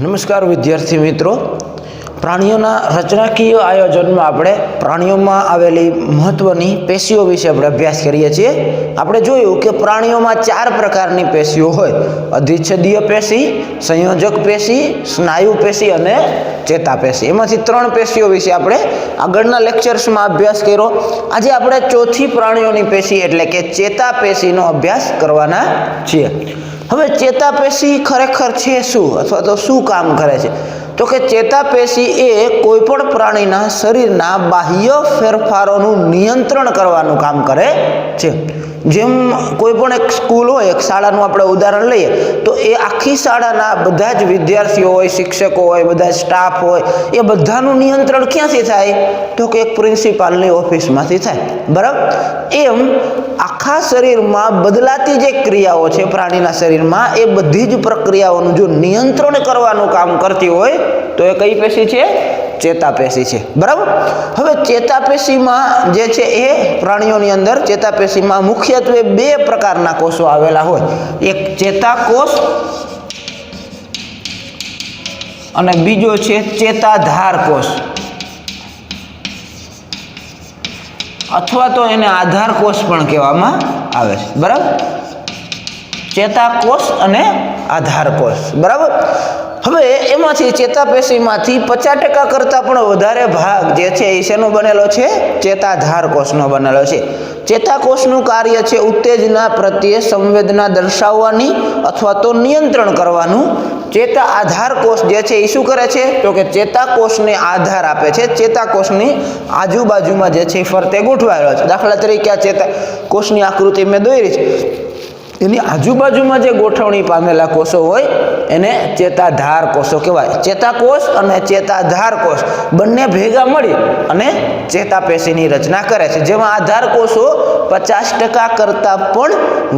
નમસ્કાર વિદ્યાર્થી મિત્રો, પ્રાણીઓના રચનાકીય આયોજનમાં આપણે પ્રાણીઓમાં આવેલી મહત્વની પેશીઓ વિશે આપણે અભ્યાસ કરીએ છીએ। આપણે જોયું કે પ્રાણીઓમાં 4 પ્રકારની પેશીઓ હોય: અધિચ્છદીય પેશી, સંયોજક પેશી, સ્નાયુ પેશી અને ચેતાપેશી। એમાંથી 3 પેશીઓ વિશે આપણે આગળના લેક્ચર્સમાં અભ્યાસ કર્યો। આજે આપણે ચોથી પ્રાણીઓની પેશી એટલે કે ચેતાપેશીનો અભ્યાસ કરવાના છીએ। હવે ચેતાપેશી ખરેખર છે શું, અથવા તો શું કામ કરે છે? તો કે ચેતાપેશી એ કોઈ પણ પ્રાણીના શરીરના બાહ્ય ફેરફારોનું નિયંત્રણ કરવાનું કામ કરે છે। જેમ કોઈ પણ એક સ્કૂલ હોય, એક શાળાનું આપણે ઉદાહરણ લઈએ તો એ આખી શાળાના બધા જ વિદ્યાર્થીઓ હોય, શિક્ષકો હોય, બધા સ્ટાફ હોય, એ બધાનું નિયંત્રણ ક્યાંથી થાય? તો કે એક પ્રિન્સિપાલની ઓફિસમાંથી થાય, બરાબર? એમ આખા શરીરમાં બદલાતી જે ક્રિયાઓ છે પ્રાણીના શરીરમાં, એ બધી જ પ્રક્રિયાઓનું જો નિયંત્રણ કરવાનું કામ કરતી હોય તો એ કઈ પેશી છે? ચેતાપેશી છે, બરાબર? હવે ચેતાપેશીમાં જે છે એ પ્રાણીઓની અંદર ચેતાપેશીમાં મુખ્યત્વે 2 પ્રકારના કોષો આવેલા હોય। એક ચેતાકોષ અને બીજો છે ચેતાધાર કોષ, અથવા તો એને આધાર કોષ પણ કહેવામાં આવે છે, બરાબર? ચેતાકોષ અને આધાર કોષ, બરાબર? હવે એમાંથી ચેતાપેશીમાંથી 50% કરતાં પણ વધારે ભાગ જે છે એ શેનો બનેલો છે? ચેતાધાર કોષનો બનેલો છે। ચેતાકોષનું કાર્ય છે ઉત્તેજના પ્રત્યે સંવેદના દર્શાવવાની અથવા તો નિયંત્રણ કરવાનું। ચેતા આધાર કોષ જે છે એ શું કરે છે? તો કે ચેતાકોષને આધાર આપે છે। ચેતાકોષની આજુબાજુમાં જે છે ફરતે ગોઠવાયેલો છે। દાખલા તરીકે આ ચેતાકોષની આકૃતિ મેં દોરી છે, એની આજુબાજુમાં જે ગોઠવણી પામેલા કોષો હોય એને ચેતાધાર કોષો કહેવાય। ચેતાકોષ અને ચેતાધાર કોષ બંને ભેગા મળી અને ચેતાપેશીની રચના કરે છે, જેમાં આધાર કોષો 50% કરતાં પણ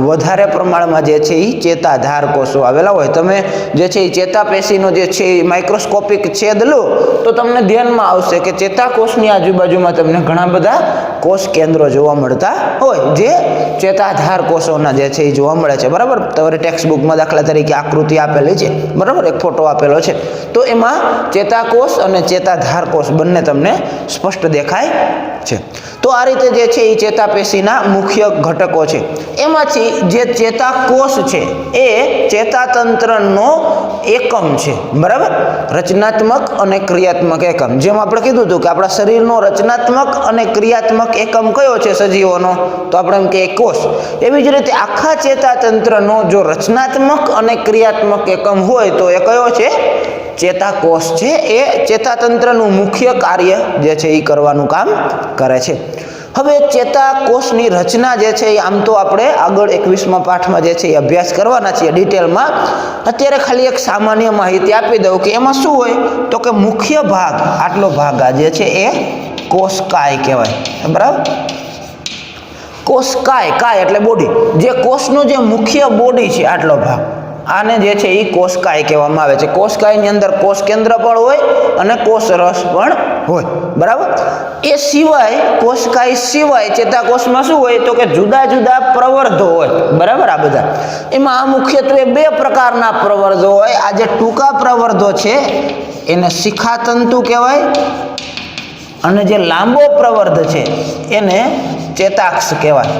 વધારે પ્રમાણમાં જે છે એ ચેતાધાર કોષો આવેલા હોય। તમે જે છે એ ચેતાપેશીનો જે છે એ માઇક્રોસ્કોપિક છેદ લો તો તમને ધ્યાનમાં આવશે કે ચેતાકોષની આજુબાજુમાં તમને ઘણા બધા કોષ કેન્દ્રો જોવા મળતા હોય, જે ચેતાધાર કોષોના જે છે એ જોવા મળે છે, બરાબર? તમારી ટેક્સ્ટ બુકમાં દાખલા તરીકે આકૃતિ આપેલી છે, બરાબર? એક ફોટો આપેલો છે, તો એમાં ચેતાકોષ અને ચેતાધાર કોષ બંને તમને સ્પષ્ટ દેખાય છે। તો આ રીતે જે છે એ ચેતાપેશીના મુખ્ય ઘટકો છે। એમાંથી જે ચેતાકોષ છે એ ચેતાતંત્રનો એકમ છે, બરાબર? રચનાત્મક અને ક્રિયાત્મક એકમ। જેમ આપણે કીધું હતું કે આપણા શરીરનો રચનાત્મક અને ક્રિયાત્મક એકમ કયો છે સજીવોનો? તો આપણે એમ કે કોષ। એવી જ રીતે આખા ચેતાતંત્રનો જો રચનાત્મક અને ક્રિયાત્મક એકમ હોય તો એ કયો છે? ચેતાકોષ છે। એ ચેતાતંત્રનું મુખ્ય કાર્ય જે છે એ કરવાનું કામ કરે છે। હવે ચેતાકોષની રચના જે છે એ આમ તો આપણે આગળ 21મા પાઠમાં જે છે એ અભ્યાસ કરવાના છીએ ડિટેલમાં। અત્યારે ખાલી એક સામાન્ય માહિતી આપી દઉં કે એમાં શું હોય? તો કે મુખ્ય ભાગ, આટલો ભાગ આ જે છે એ કોષકાય કહેવાય, બરાબર? કોષકાય, કાય એટલે બોડી, જે કોષનો જે મુખ્ય બોડી છે આટલો ભાગ, આને જે છે એ કોષકાય કહેવામાં આવે છે। કોષકાયની અંદર કોષ કેન્દ્ર પણ હોય અને કોષ રસ પણ હોય, બરાબર? એ સિવાય કોષકાય સિવાય ચેતાકોષમાં શું હોય? તો કે જુદા જુદા પ્રવર્ધો હોય, બરાબર? આ બધા એમાં મુખ્યત્વે 2 પ્રકારના પ્રવર્ધો હોય। આ જે ટૂંકા પ્રવર્ધો છે એને શિખાતંતુ કહેવાય, અને જે લાંબો પ્રવર્ધ છે એને ચેતાક્ષ કહેવાય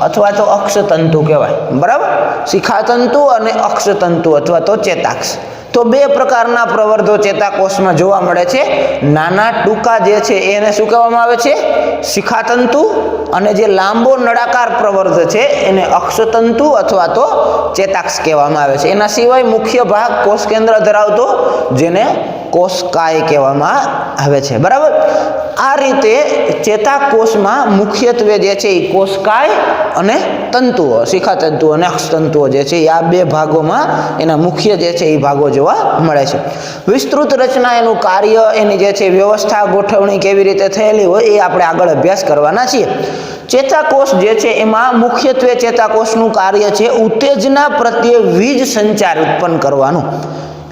અથવા તો અક્ષતંતુ કહેવાય, બરાબર? શિખાતંતુ અને અક્ષતંતુ અથવા તો ચેતાક્ષ। તો 2 પ્રકારના પ્રવર્ધો ચેતાકોષમાં જોવા મળે છે। નાના ટૂંકા જે છે એને શું કહેવામાં આવે છે? શિખાતંતુ, અને જે લાંબો નળાકાર પ્રવર્ધ છે એને અક્ષતંતુ અથવા તો ચેતાક્ષ કહેવામાં આવે છે। એના સિવાય મુખ્ય ભાગ કોષ કેન્દ્ર ધરાવતો જેને કોષકાય કહેવામાં આવે છે, બરાબર? આ રીતે ચેતાકોષમાં મુખ્યત્વે જે છે એ કોષકાય અને તંતુઓ, શિખાતંતુઓ અને અક્ષતંતુઓ જે છે આ 2 ભાગોમાં એના મુખ્ય જે છે એ ભાગો જોવા મળે છે। વિસ્તૃત રચના, એનું કાર્ય, એની જે છે વ્યવસ્થા, ગોઠવણી કેવી રીતે થયેલી હોય એ આપણે આગળ અભ્યાસ કરવાના છીએ। ચેતાકોષ જે છે એમાં મુખ્યત્વે ચેતાકોષનું કાર્ય છે ઉત્તેજના પ્રત્યે વીજ સંચાર ઉત્પન્ન કરવાનું।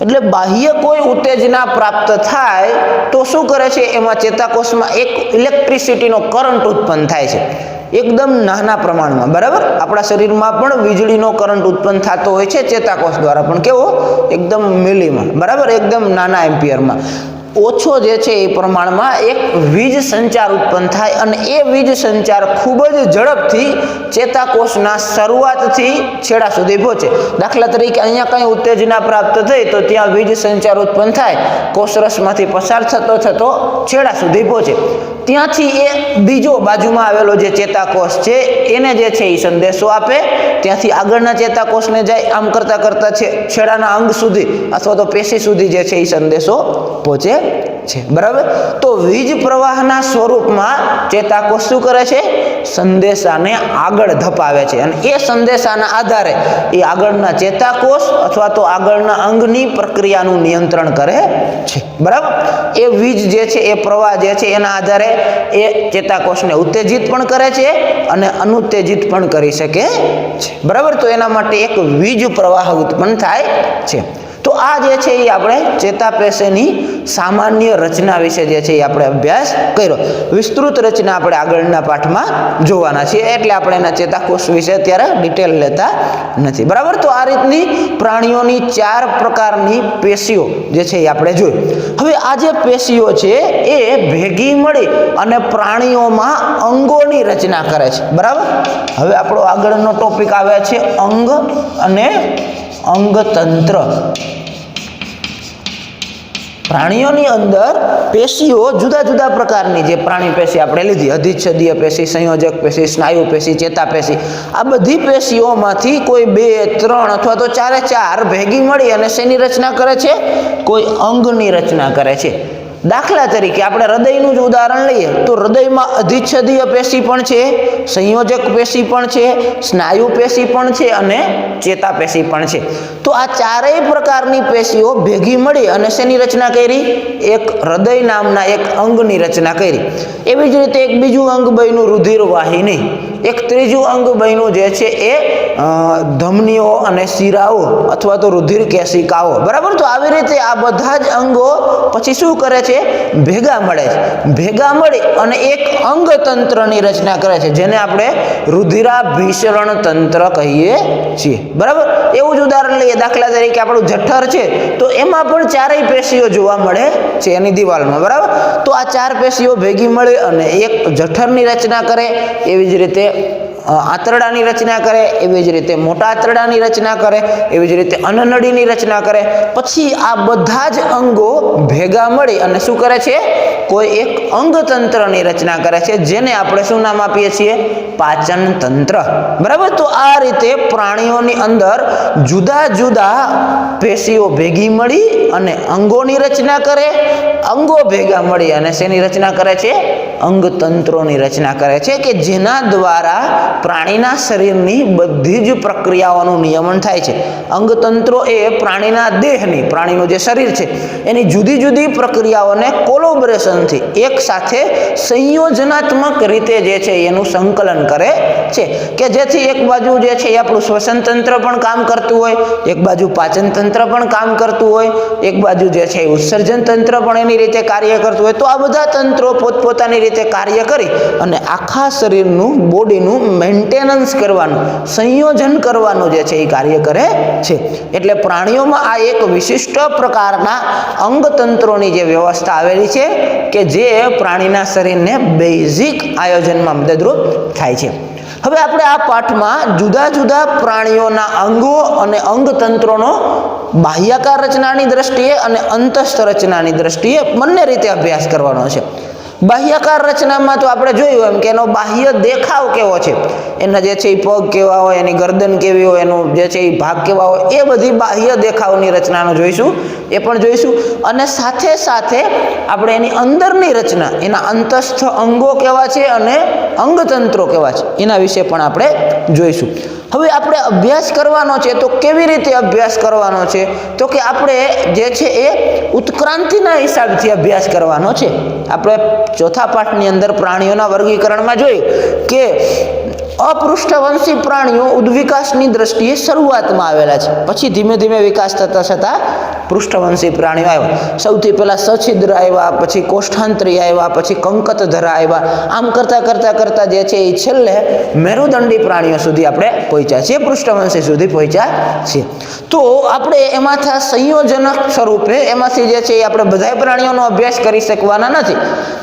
એટલે બાહ્ય કોઈ ઉત્તેજના પ્રાપ્ત થાય તો શું કરે છે? એમાં ચેતાકોષમાં એક ઇલેક્ટ્રિસિટીનો કરંટ ઉત્પન્ન થાય છે। એકદમ નાના પ્રમાણમાં, બરાબર. આપણા શરીરમાં પણ વીજળીનો કરંટ ઉત્પન્ન થતો હોય છે ચેતાકોષ દ્વારા, પણ કેવો એકદમ મિલીમાં, બરાબર, એકદમ નાના એમ્પિયરમાં. ઓછો જે છે એ પ્રમાણમાં એક વીજ સંચાર ઉત્પન્ન થાય અને એ વીજ સંચાર ખૂબ જ ઝડપથી ચેતાકોષના શરૂઆતથી છેડા સુધી પહોંચે. દાખલા તરીકે અહીંયા કંઈ ઉત્તેજના પ્રાપ્ત થઈ તો ત્યાં વીજ સંચાર ઉત્પન્ન થાય, કોષરસમાંથી પસાર થતો છેડા સુધી પહોંચે. ત્યાંથી એ બીજો બાજુમાં આવેલો જે ચેતાકોષ છે એને જે છે એ સંદેશો આપે, ત્યાંથી આગળના ચેતાકોષને જાય, આમ કરતાં કરતાં છેડાના અંગ સુધી અથવા તો પેશી સુધી જે છે એ સંદેશો પહોંચે છે, બરાબર. તો વીજ પ્રવાહના સ્વરૂપમાં ચેતાકોષ શું કરે છે? સંદેશાને આગળ ધપાવે છે અને એ સંદેશાના આધારે એ આગળના ચેતાકોષ અથવા તો આગળના અંગની પ્રક્રિયાનું નિયંત્રણ કરે છે, બરાબર. એ વીજ જે છે એ પ્રવાહ જે છે એના આધારે એ ચેતાકોષને ઉત્તેજિત પણ કરે છે અને અનુત્તેજિત પણ કરી શકે છે, બરાબર. તો એના માટે એક વીજ પ્રવાહ ઉત્પન્ન થાય છે. તો આ જે છે એ આપણે ચેતાપેશીની સામાન્ય રચના વિશે જે છે એ આપણે અભ્યાસ કર્યો. વિસ્તૃત રચના આપણે આગળના પાઠમાં જોવાના છીએ, એટલે આપણે એના ચેતાકોષ વિશે અત્યારે ડિટેલ લેતા નથી, બરાબર. તો આ રીતની પ્રાણીઓની 4 પ્રકારની પેશીઓ જે છે એ આપણે જોઈ. હવે આ જે પેશીઓ છે એ ભેગી મળી અને પ્રાણીઓમાં અંગોની રચના કરે છે, બરાબર. હવે આપણો આગળનો ટોપિક આવે છે અંગ અને અંગતંત્ર. પ્રાણીઓની અંદર પેશીઓ જુદા જુદા પ્રકારની, જે પ્રાણી પેશી આપણે લીધી, અધિચ્છદીય પેશી, સંયોજક પેશી, સ્નાયુ પેશી, ચેતાપેશી, આ બધી પેશીઓમાંથી કોઈ 2, 3 અથવા તો 4 ભેગી મળી અને શેની રચના કરે છે? કોઈ અંગની રચના કરે છે. દાખલા તરીકે આપણે હૃદયનું જ ઉદાહરણ લઈએ તો હૃદયમાં અધિચ્છદીય પેશી પણ છે, સંયોજક પેશી પણ છે, સ્નાયુ પેશી પણ છે અને ચેતાપેશી પણ છે. તો આ 4 પ્રકારની પેશીઓ ભેગી મળી અને શેની રચના કરી? એક હૃદય નામના એક અંગની રચના કરી. એવી જ રીતે એક બીજું અંગ બન્યું રુધિર વાહિની, એક ત્રીજું અંગ બન્યું જે છે એ ધમનીઓ અને શિરાઓ અથવા તો રુધિર કેશિકાઓ, બરાબર. તો આવી રીતે આ બધા જ અંગો પછી શું કરે છે? ભેગા મળે છે. ભેગા મળી અને એક અંગતંત્રની રચના કરે છે, જેને આપણે રુધિરાભિસરણ તંત્ર કહીએ છીએ, બરાબર. એવું જ ઉદાહરણ લઈએ, દાખલા તરીકે આપણું જઠર છે તો એમાં પણ 4 પેશીઓ જોવા મળે છે એની દિવાલમાં, બરાબર. તો આ 4 પેશીઓ ભેગી મળી અને એક જઠરની રચના કરે, એવી જ રીતે આંતરડાની રચના કરે, એવી જ રીતે મોટા આંતરડાની રચના કરે, એવી જ રીતે અન્નનળીની રચના કરે. પછી આ બધા જ અંગો ભેગા મળી અને શું કરે છે? કોઈ એક અંગતંત્રની રચના કરે છે, જેને આપણે શું નામ આપીએ છીએ? પાચન તંત્ર, બરાબર. તો આ રીતે પ્રાણીઓની અંદર જુદા જુદા પેશીઓ ભેગી મળી અને અંગોની રચના કરે, અંગો ભેગા મળી અને શેની રચના કરે છે? અંગતંત્રોની રચના કરે છે, કે જેના દ્વારા પ્રાણીના શરીરની બધી જ પ્રક્રિયાઓનું નિયમન થાય છે. અંગતંત્રો એ પ્રાણીના દેહની, પ્રાણીનું જે શરીર છે એની જુદી જુદી પ્રક્રિયાઓને કોલોબરેશનથી એક સાથે સંયોજનાત્મક રીતે જે છે એનું સંકલન કરે છે, કે જેથી એક બાજુ જે છે એ આપણું શ્વસન તંત્ર પણ કામ કરતું હોય, એક બાજુ પાચન તંત્ર પણ કામ કરતું હોય, એક બાજુ જે છે ઉત્સર્જન તંત્ર પણ એની રીતે કાર્ય કરતું હોય. તો આ બધા તંત્રો પોતપોતાની રીતે કાર્ય કરી અને આખા શરીરનું, બોડીનું મેન્ટેનન્સ કરવાનું, સંયોજન કરવાનું જે છે એ કાર્ય કરે છે. એટલે પ્રાણીઓમાં આ એક વિશિષ્ટ પ્રકારના અંગતંત્રોની જે વ્યવસ્થા આવેલી છે કે જે પ્રાણીના શરીરને બેઝિક આયોજનમાં મદદરૂપ થાય છે. હવે આપણે આ પાઠમાં જુદા જુદા પ્રાણીઓના અંગો અને અંગતંત્રોનો બાહ્યાકાર રચનાની દ્રષ્ટિએ અને અંતસ્થ રચનાની દ્રષ્ટિએ બંને રીતે અભ્યાસ કરવાનો છે. બાહ્યાકાર રચનામાં તો આપણે જોયું એમ કે એનો બાહ્ય દેખાવ કેવો છે, એના જે છે એ પગ કેવા હોય, એની ગરદન કેવી હોય, એનું જે છે એ ભાગ કેવા હોય, એ બધી બાહ્ય દેખાવની રચનાનો જોઈશું, એ પણ જોઈશું. અને સાથે સાથે આપણે એની અંદરની રચના, એના અંતસ્થ અંગો કેવા છે અને અંગતંત્રો કેવા છે, એના વિશે પણ આપણે જોઈશું. હવે આપણે અભ્યાસ કરવાનો છે તો કેવી રીતે અભ્યાસ કરવાનો છે? તો કે આપણે જે છે એ ઉત્ક્રાંતિના હિસાબથી અભ્યાસ કરવાનો છે. આપણે ચોથા પાઠની અંદર પ્રાણીઓના વર્ગીકરણમાં જોયું કે अपृष्ठवंशी प्राणीओ उद्विकासनी दृष्टिए शरूआतमां आवेला छे, पछी धीमे धीमे विकास थता थता पृष्ठवंशी प्राणीओ आव्या। सौथी पहेला सछिद्र आव्या, पछी कोष्ठांतरी आव्या, पछी कंकतधरा आव्या। आम करता करता करता जे छे ए छेल्ले मेरुदंडी प्राणीओ सुधी आपणे पहोंच्या छीए, पृष्ठवंशी सुधी पहोंच्या छीए। तो आपणे एमांथी संयोजनक स्वरूपे एमांथी जे छे आपणे बधाय प्राणीओनो अभ्यास करी शकवाना नथी।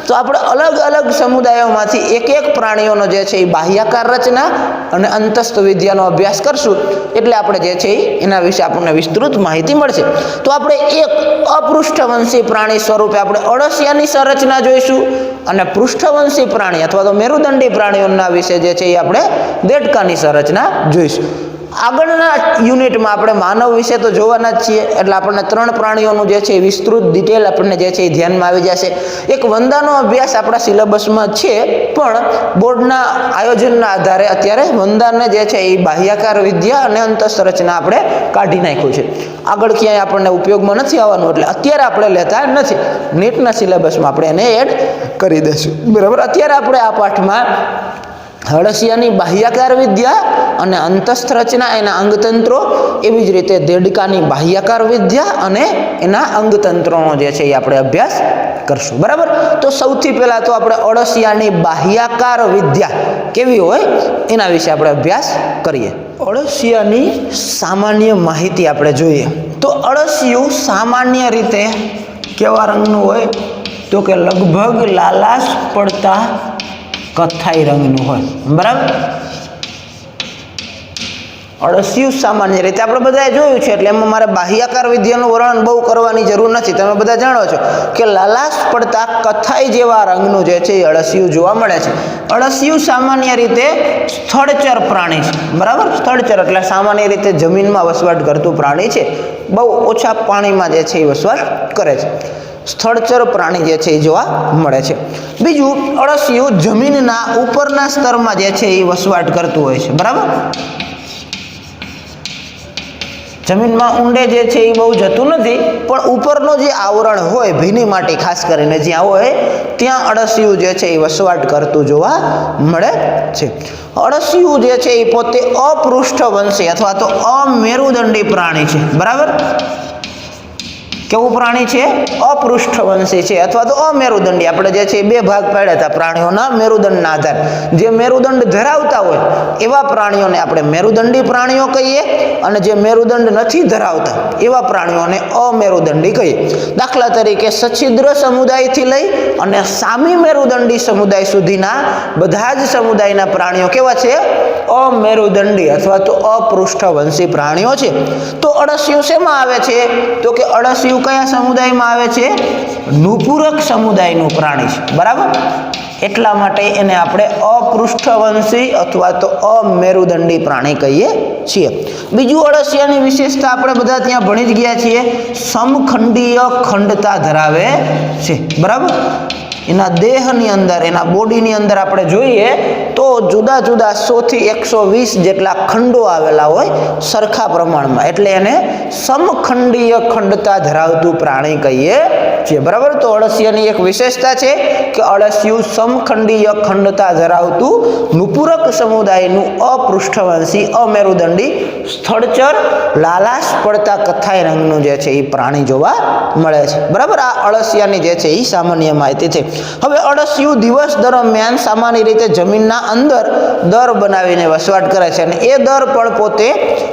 तो आपणे अलग अलग समुदायोमांथी एक एक प्राणीओनो जे छे ए बाह्याकार रचना अने अंतस्थ विद्यानो अभ्यास करशुं एटले आपणे जे छे एना विषे आपणे विस्तृत माहिती मळशे। तो आपणे एक अपृष्ठवंशी प्राणी स्वरूपे आपणे अळसियानी संरचना जोईशुं अने पृष्ठवंशी प्राणी अथवा तो मेरुदंडी प्राणीओना विषे जे छे आपणे देडकानी संरचना जोईशुं। આગળના યુનિટમાં આપણે માનવ વિશે તો જોવાના જ છીએ, એટલે આપણને 3 પ્રાણીઓનું જે છે વિસ્તૃત ડિટેલ આપણને જે છે ધ્યાનમાં આવી જશે। એક વંદાનો અભ્યાસ આપણા સિલેબસમાં છે, પણ બોર્ડના આયોજનના આધારે અત્યારે વંદાને જે છે એ બાહ્યાકાર વિદ્યા અને અંતસ્થ રચના આપણે કાઢી નાખ્યું છે। આગળ ક્યાંય આપણને ઉપયોગમાં નથી આવવાનું, એટલે અત્યારે આપણે લેતા નથી, નીટના સિલેબસમાં આપણે એને એડ કરી દઈશું, બરાબર। અત્યારે આપણે આ પાઠમાં અળસિયાની બાહ્યાકાર વિદ્યા અને અંતસ્થ રચના, એના અંગતંત્રો, એવી જ રીતે દેડકાની બાહ્યાકાર વિદ્યા અને એના અંગતંત્રોનો જે છે એ આપણે અભ્યાસ કરશું, બરાબર। તો સૌથી પહેલા તો આપણે અળસિયાની બાહ્યાકાર વિદ્યા કેવી હોય એના વિશે આપણે અભ્યાસ કરીએ। અળસિયાની સામાન્ય માહિતી આપણે જોઈએ તો અળસિયું સામાન્ય રીતે કેવા રંગનું હોય તો કે લગભગ લાલાશ પડતા કથ્થાઈ રંગનું હોય, બરાબર। અળસિયું સામાન્ય રીતે આપણે બધાએ જોયું છે, એટલે એમાં મારે બાહ્યાકાર વિદ્યાનું વર્ણન બહુ કરવાની જરૂર નથી। તમે બધા જાણો છો કે લાલાશ પડતા કથ્થાઈ જેવા રંગનું જે છે એ અળસિયું જોવા મળે છે। અળસિયું સામાન્ય રીતે સ્થળચર પ્રાણી છે, બરાબર। સ્થળચર એટલે સામાન્ય રીતે જમીનમાં વસવાટ કરતું પ્રાણી છે, બહુ ઓછા પાણીમાં જે છે એ વસવાટ કરે છે। સ્થળચર પ્રાણી જે છે એ જોવા મળે છે। બીજું, અળસિયું જમીનના ઉપરના સ્તરમાં જે છે એ વસવાટ કરતું હોય છે, બરાબર। જમીનમાં ઊંડે જે છે એ બહુ જતું નથી, પણ ઉપરનો જે આવરણ હોય ભીની માટી ખાસ કરીને જ્યાં હોય ત્યાં અળસિયું જે છે એ વસવાટ કરતું જોવા મળે છે। અળસિયું જે છે એ પોતે અપૃષ્ઠવંશી અથવા તો અમેરુદંડી પ્રાણી છે, બરાબર। કેવું પ્રાણી છે? અપૃષ્ઠવંશી છે અથવા તો અમેરુદંડી। આપણે જે છે બે ભાગ પાડ્યા હતા પ્રાણીઓના મેરુદંડના આધારે। જે મેરુદંડ ધરાવતા હોય એવા પ્રાણીઓને આપણે મેરુદંડી પ્રાણીઓ કહીએ, અને જે મેરુદંડ નથી ધરાવતા એવા પ્રાણીઓને અમેરુદંડી કહીએ। દાખલા તરીકે સછિદ્ર સમુદાયથી લઈ અને સામી મેરુદંડી સમુદાય સુધીના બધા જ સમુદાયના પ્રાણીઓ કેવા છે? અમેરુદંડી અથવા તો અપૃષ્ઠવંશી પ્રાણીઓ છે। તો અળસિયું શેમાં આવે છે તો કે અળસિયું કયા સમુદાયમાં આવે છે? નુપુરક સમુદાયનું પ્રાણી છે, બરાબર। એટલા માટે એને આપણે અપૃષ્ઠવંશી અથવા તો અમેરુદંડી પ્રાણી કહીએ છીએ। બીજું અળસિયાની વિશેષતા આપણે બધા ત્યાં ભણી જ ગયા છીએ, સમખંડીય ખંડતા ધરાવે છે, બરાબર। એના દેહની અંદર, એના બોડીની અંદર આપણે જોઈએ તો જુદા જુદા 100 થી 120 જેટલા ખંડો આવેલા હોય સરખા પ્રમાણમાં, એટલે એને સમખંડીય ખંડતા ધરાવતું પ્રાણી કહીએ છીએ, બરાબર। તો અળસિયાની એક વિશેષતા છે કે અળસિયું સમખંડીય ખંડતા ધરાવતું નુપુરક સમુદાયનું અપૃષ્ઠવંશી અમેરુદંડી સ્થળચર લાલાશ પડતા કથ્થાઈ રંગનું જે છે એ પ્રાણી જોવા મળે છે, બરાબર। આ અળસિયાની જે છે એ સામાન્ય માહિતી છે। હવે અળસિયું દિવસ દરમિયાન સામાન્ય રીતે જમીનના અંદર દર બનાવીને વસવાટ કરે છે, અને એ દર પણ પોતે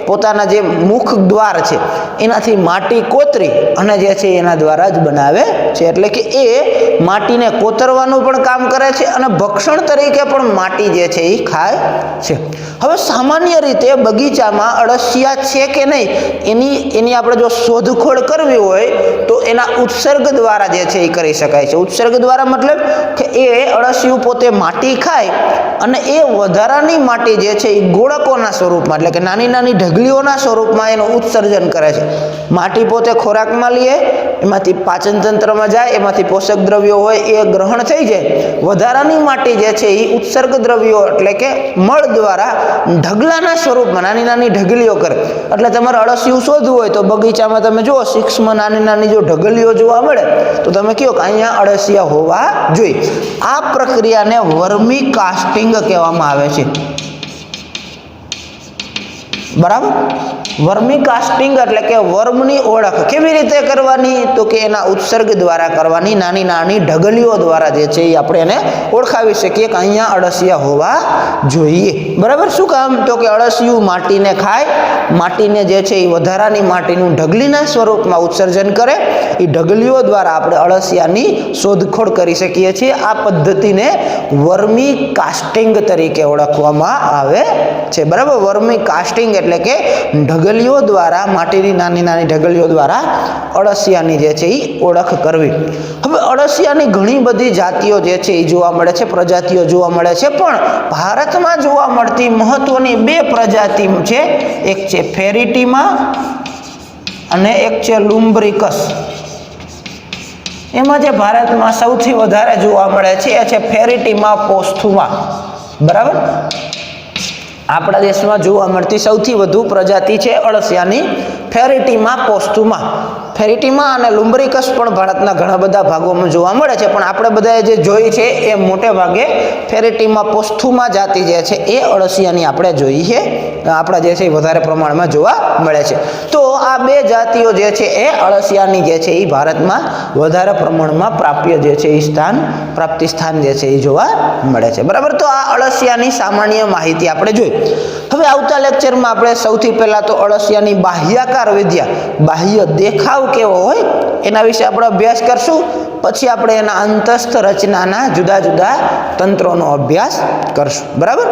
પોતાના જે મુખ દ્વાર છે એનાથી માટી કોતરી અને જે છે એના દ્વારા જ બનાવે છે, એટલે કે એ માટીને કોતરવાનું પણ કામ કરે છે અને ભક્ષણ તરીકે પણ માટી જે છે એ ખાય છે। હવે સામાન્ય રીતે બગીચામાં અળસિયા છે કે નહીં એની આપણે જો શોધખોળ કરવી હોય તો એના ઉત્સર્ગ દ્વારા જે છે એ કરી શકાય છે। ઉત્સર્ગ દ્વારા મતલબ કે એ અળસિયું પોતે માટી ખાય અને એ વધારાની માટી જે છે એ ગોળકોના સ્વરૂપમાં, એટલે કે નાની નાની ઢગલીઓના સ્વરૂપમાં એનું ઉત્સર્જન કરે છે। માટી પોતે ખોરાકમાં લે, એમાંથી પાચન તંત્રમાં જાય, એમાંથી પોષક દ્રવ્યો હોય એ ગ્રહણ થઈ જાય, વધારાની માટી જે છે એ ઉત્સર્ગ દ્રવ્યો એટલે કે મળ દ્વારા ઢગલાના સ્વરૂપમાં નાની નાની ઢગલીઓ કરે। એટલે તમારે અળસિયું શોધવું હોય તો બગીચામાં તમે જુઓ 6માં નાની નાની જો ઢગલીઓ જોવા મળે તો તમે કહો કે અહીંયા અળસિયા હોવા જોઈએ। આ પ્રક્રિયાને વર્મી કાસ્ટિંગ કહેવામાં આવે છે। બરાબર. વર્મી કાસ્ટિંગ એટલે કે વર્મની ઓળખ કેવી રીતે કરવાની? તો કે એના ઉત્સર્ગ દ્વારા કરવાની. નાની નાની ઢગલીઓ દ્વારા જે છે એ આપણે એને ઓળખાવી શકીએ કે અહીંયા અળસિયા હોવા જોઈએ. બરાબર. શું કામ? તો કે અળસિયું માટીને ખાય, માટીને જે છે એ વધારાની માટીનું ઢગલીના સ્વરૂપમાં ઉત્સર્જન કરે. એ ઢગલીઓ દ્વારા આપણે અળસિયાની શોધખોળ કરી શકીએ છીએ. આ પદ્ધતિને વર્મી કાસ્ટિંગ તરીકે ઓળખવામાં આવે છે. બરાબર. વર્મી કાસ્ટિંગ એટલે કે ઢગલીઓ દ્વારા, માટીની નાની નાની ઢગલીઓ દ્વારા અળસિયાની જે છે એ ઓળખ કરવી. હવે અળસિયાની ઘણી બધી જાતિઓ જે છે એ જોવા મળે છે, પ્રજાતિઓ જોવા મળે છે, પણ ભારતમાં જોવા મળતી મહત્વની 2 પ્રજાતિ છે. એક છે ફેરિટીમા અને એક છે લુમ્બ્રિકસ. એમાં જે ભારતમાં સૌથી વધારે જોવા મળે છે એ છે ફેરિટીમા પોસ્થુમા. બરાબર. આપણા દેશમાં જોવા મળતી સૌથી વધુ પ્રજાતિ છે અળસિયાની ફેરિટીમા પોસ્થુમા. ફેરિટીમા અને લુમ્બ્રિકસ પણ ભારતના ઘણા બધા ભાગોમાં જોવા મળે છે, પણ આપણે બધાએ જે જોઈ છે એ મોટે ભાગે ફેરિટીમા પોસ્થુમા જાતિ જે છે એ અળસિયાની આપણે જોઈ છે, આપણા જે છે એ વધારે પ્રમાણમાં જોવા મળે છે. તો આ 2 જાતિઓ જે છે એ અળસિયાની જે છે એ ભારતમાં વધારે પ્રમાણમાં પ્રાપ્ય જે છે એ પ્રાપ્તિ સ્થાન જે છે એ જોવા મળે છે. બરાબર. તો આ અળસિયાની સામાન્ય માહિતી આપણે જોઈ. હવે આવતા લેક્ચરમાં આપણે સૌથી પહેલા તો અળસિયાની બાહ્યાકાર વિદ્યા, બાહ્ય દેખાવ કેવો હોય એના વિશે આપણે અભ્યાસ કરશું. પછી આપણે એના અંતસ્થ રચનાના જુદા જુદા તંત્રોનો અભ્યાસ કરશું. બરાબર.